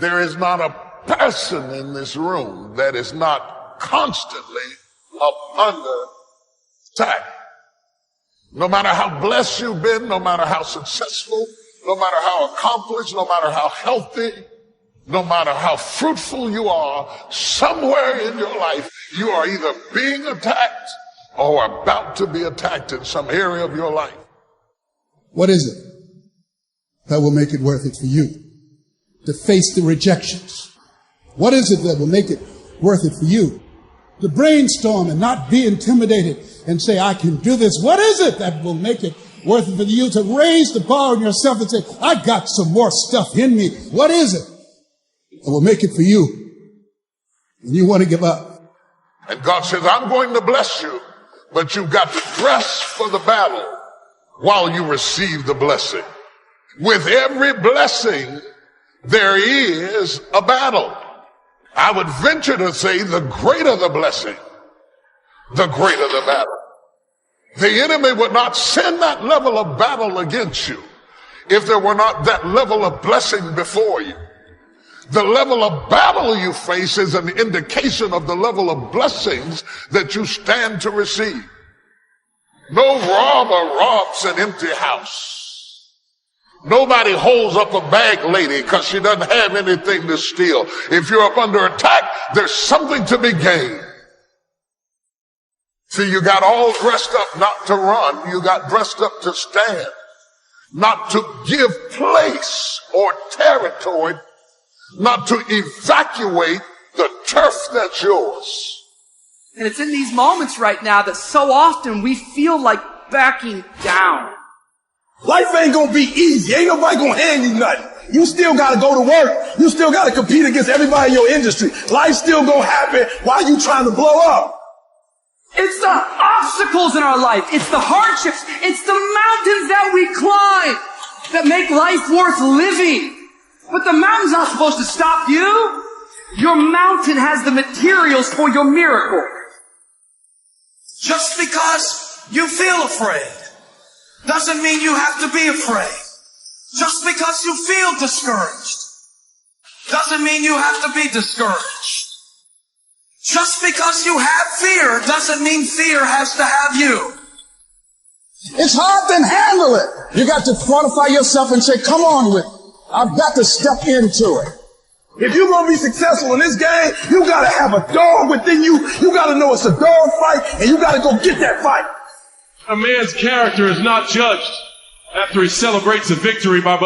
There is not a person in this room that is not constantly up under attack. No matter how blessed you've been, no matter how successful, no matter how accomplished, no matter how healthy, no matter how fruitful you are, somewhere in your life, you are either being attacked or about to be attacked in some area of your life. What is it that will make it worth it for you to face the rejections? What is it that will make it worth it for you to brainstorm and not be intimidated and say, I can do this? What is it that will make it worth it for you to raise the bar on yourself and say, I got some more stuff in me? What is it that will make it for you when you want to give up? And God says, I'm going to bless you, but you've got to dress for the battle while you receive the blessing. With every blessing, there is a battle. I would venture to say the greater the blessing, the greater the battle. The enemy would not send that level of battle against you if there were not that level of blessing before you. The level of battle you face is an indication of the level of blessings that you stand to receive. No robber robs an empty house. Nobody holds up a bag lady because she doesn't have anything to steal. If you're up under attack, there's something to be gained. See, you got all dressed up not to run. You got dressed up to stand, not to give place or territory, not to evacuate the turf that's yours. And it's in these moments right now that so often we feel like backing down. Life ain't gonna be easy. Ain't nobody gonna hand you nothing. You still gotta go to work. You still gotta compete against everybody in your industry. Life's still gonna happen while you trying to blow up. It's the obstacles in our life. It's the hardships. It's the mountains that we climb that make life worth living. But the mountain's not supposed to stop you. Your mountain has the materials for your miracle. Just because you feel afraid doesn't mean you have to be afraid. Just because you feel discouraged doesn't mean you have to be discouraged. Just because you have fear doesn't mean fear has to have you. It's hard to handle it. You got to qualify yourself and say, come on with it. I've got to step into it. If you're going to be successful in this game, you got to have a dog within you. You got to know it's a dog fight, and you got to go get that fight. A man's character is not judged after he celebrates a victory, but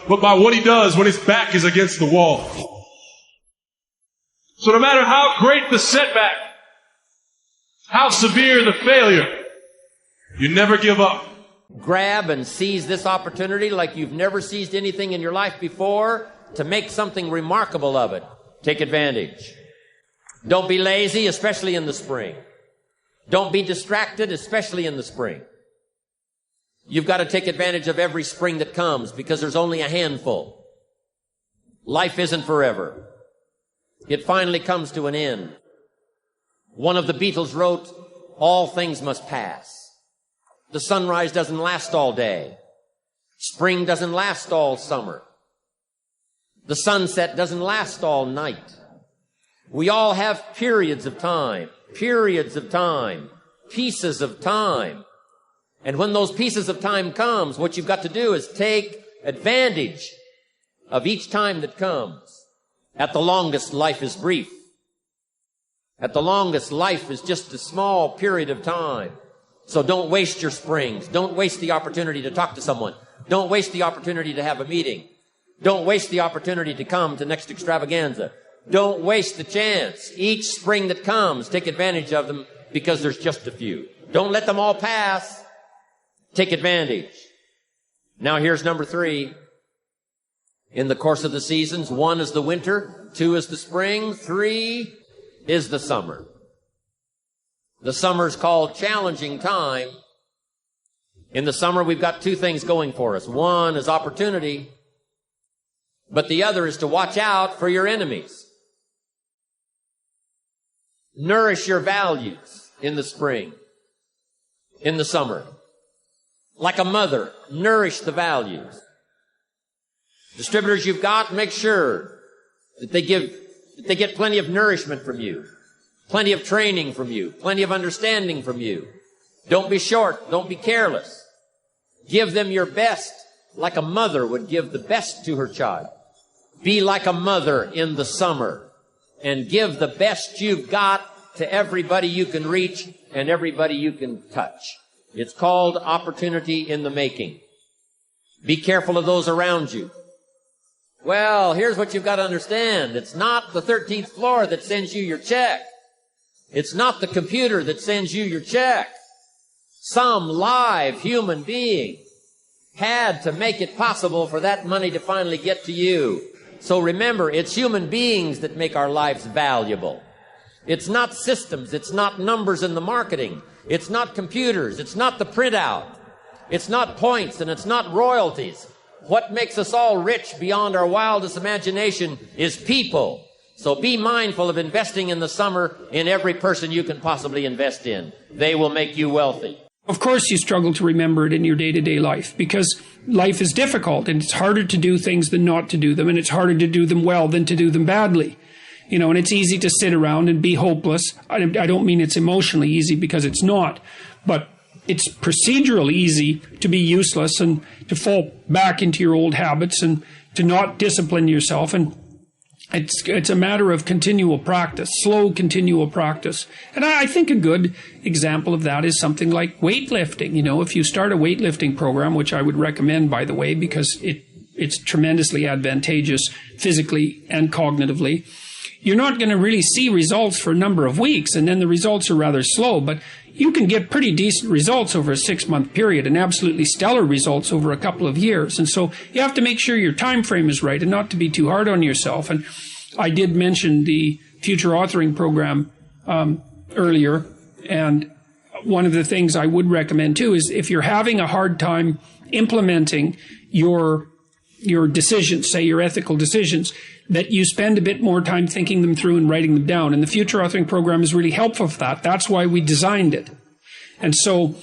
by what he does when his back is against the wall. So no matter how great the setback, how severe the failure, you never give up. Grab and seize this opportunity like you've never seized anything in your life before to make something remarkable of it. Take advantage. Don't be lazy, especially in the spring. Don't be distracted, especially in the spring. You've got to take advantage of every spring that comes because there's only a handful. Life isn't forever. It finally comes to an end. One of the Beatles wrote, all things must pass. The sunrise doesn't last all day. Spring doesn't last all summer. The sunset doesn't last all night. We all have periods of time, pieces of time. And when those pieces of time comes, what you've got to do is take advantage of each time that comes. At the longest, life is brief. At the longest, life is just a small period of time. So don't waste your springs. Don't waste the opportunity to talk to someone. Don't waste the opportunity to have a meeting. Don't waste the opportunity to come to next extravaganza. Don't waste the chance. Each spring that comes, take advantage of them because there's just a few. Don't let them all pass. Take advantage. Now here's number 3. In the course of the seasons, 1 is the winter, 2 is the spring, 3 is the summer. The summer is called challenging time. In the summer, we've got 2 things going for us. 1 is opportunity, but the other is to watch out for your enemies. Nourish your values in the spring, in the summer. Like a mother, nourish the values. Distributors you've got, make sure that they get plenty of nourishment from you, plenty of training from you, plenty of understanding from you. Don't be short. Don't be careless. Give them your best, like a mother would give the best to her child. Be like a mother in the summer and give the best you've got to everybody you can reach and everybody you can touch. It's called opportunity in the making. Be careful of those around you. Well, here's what you've got to understand. It's not the 13th floor that sends you your check. It's not the computer that sends you your check. Some live human being had to make it possible for that money to finally get to you. So remember, it's human beings that make our lives valuable. It's not systems. It's not numbers in the marketing. It's not computers. It's not the printout. It's not points, and it's not royalties. What makes us all rich beyond our wildest imagination is people. So be mindful of investing in the summer in every person you can possibly invest in. They will make you wealthy. Of course you struggle to remember it in your day-to-day life because life is difficult and it's harder to do things than not to do them, and it's harder to do them well than to do them badly. You know, and it's easy to sit around and be hopeless. I don't mean it's emotionally easy because it's not, but it's procedurally easy to be useless and to fall back into your old habits and to not discipline yourself. And it's a matter of continual practice, slow continual practice. And I think a good example of that is something like weightlifting. You know, if you start a weightlifting program, which I would recommend, by the way, because it's tremendously advantageous physically and cognitively, you're not going to really see results for a number of weeks, and then the results are rather slow, but you can get pretty decent results over a 6-month period and absolutely stellar results over a couple of years. And so you have to make sure your time frame is right and not to be too hard on yourself. And I did mention the future authoring program earlier, and one of the things I would recommend too is if you're having a hard time implementing your decisions, say your ethical decisions, that you spend a bit more time thinking them through and writing them down. And the future authoring program is really helpful for that. That's why we designed it. And so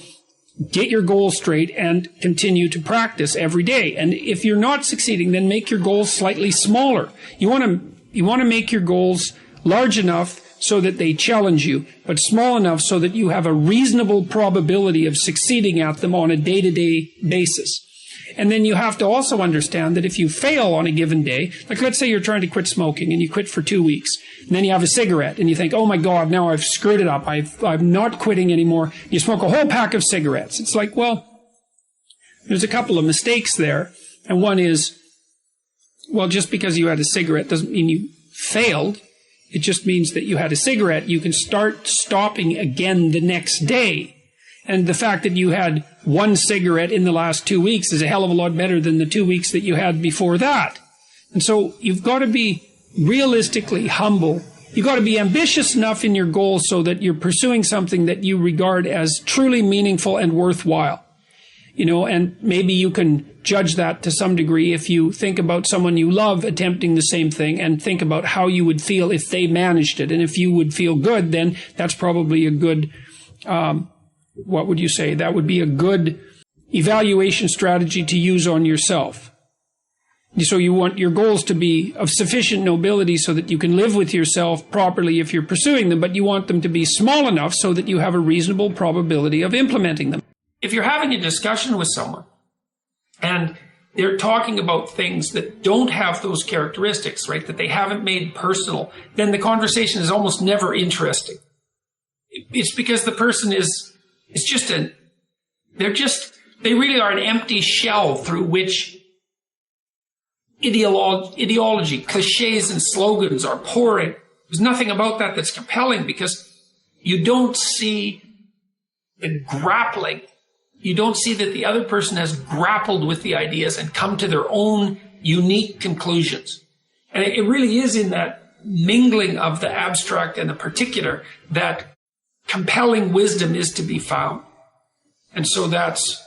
get your goals straight and continue to practice every day. And if you're not succeeding, then make your goals slightly smaller. You want to make your goals large enough so that they challenge you, but small enough so that you have a reasonable probability of succeeding at them on a day-to-day basis. And then you have to also understand that if you fail on a given day, like let's say you're trying to quit smoking and you quit for 2 weeks, and then you have a cigarette and you think, oh my God, now I've screwed it up. I'm not quitting anymore. You smoke a whole pack of cigarettes. It's like, well, there's a couple of mistakes there. And one is, well, just because you had a cigarette doesn't mean you failed. It just means that you had a cigarette. You can start stopping again the next day. And the fact that you had one cigarette in the last 2 weeks is a hell of a lot better than the 2 weeks that you had before that. And so you've got to be realistically humble. You've got to be ambitious enough in your goals so that you're pursuing something that you regard as truly meaningful and worthwhile. You know, and maybe you can judge that to some degree if you think about someone you love attempting the same thing and think about how you would feel if they managed it. And if you would feel good, then that's probably a good what would you say? That would be a good evaluation strategy to use on yourself. So you want your goals to be of sufficient nobility so that you can live with yourself properly if you're pursuing them, but you want them to be small enough so that you have a reasonable probability of implementing them. If you're having a discussion with someone and they're talking about things that don't have those characteristics, right, that they haven't made personal, then the conversation is almost never interesting. It's because the person they really are an empty shell through which ideology, cliches and slogans are pouring. There's nothing about that that's compelling because you don't see the grappling. You don't see that the other person has grappled with the ideas and come to their own unique conclusions. And it really is in that mingling of the abstract and the particular that compelling wisdom is to be found. And so that's